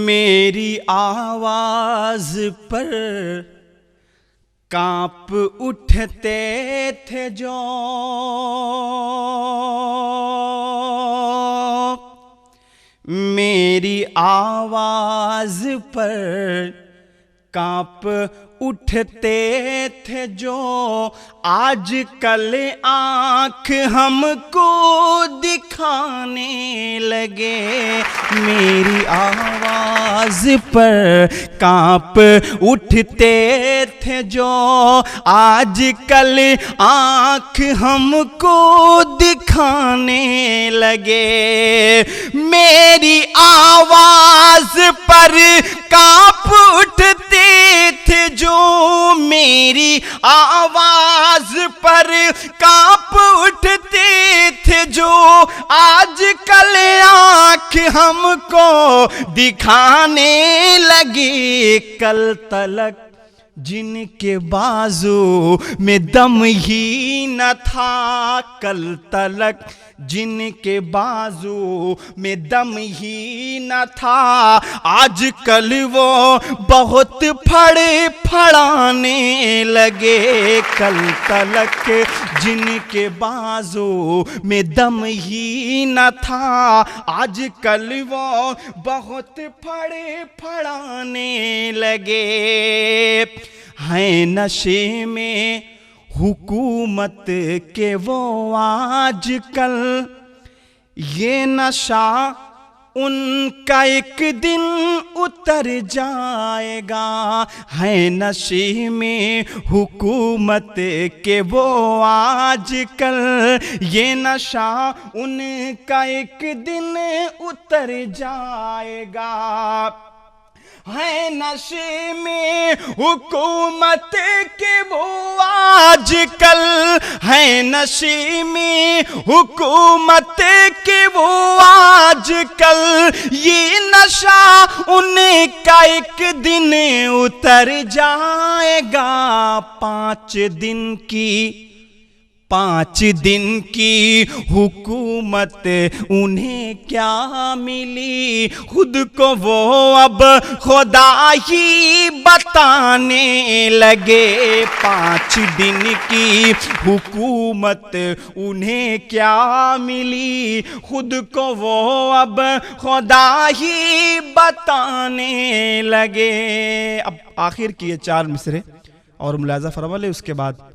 میری آواز پر کانپ اٹھتے تھے جو میری آواز پر کانپ اٹھتے تھے جو آج کل آنکھ ہم کو دکھانے لگے میری آواز پر کانپ اٹھتے تھے جو آج کل آنکھ ہم کو دکھانے لگے میری آواز پر کانپ اٹھتے تھے جو میری آواز پر کانپ اٹھتے تھے جو آج کل آنکھ ہم کو دکھانے لگی کل تلک جن کے بازو میں دم ہی نہ تھا کل تلک جن کے بازو میں دم ہی نہ تھا آج کل وہ بہت پھڑانے لگے کل تلک جن کے بازو میں دم ہی نہ تھا آج کل وہ بہت پھڑانے لگے ہیں نشے میں حکومت کے وہ آج کل یہ نشہ ان کا ایک دن اتر جائے گا ہے نشے میں حکومت کے وہ آج کل یہ نشہ ان کا ایک دن اتر جائے گا ہے نشے میں حکومت کے وہ آج کل ہے نشے میں حکومت کے وہ آج کل یہ نشہ ان کا ایک دن اتر جائے گا 5 دن کی حکومت انہیں کیا ملی خود کو وہ اب خدا ہی بتانے لگے 5 دن کی حکومت انہیں کیا ملی خود کو وہ اب خدا ہی بتانے لگے اب آخر کی یہ 4 مصرے اور ملاحظہ فرما لے اس کے بعد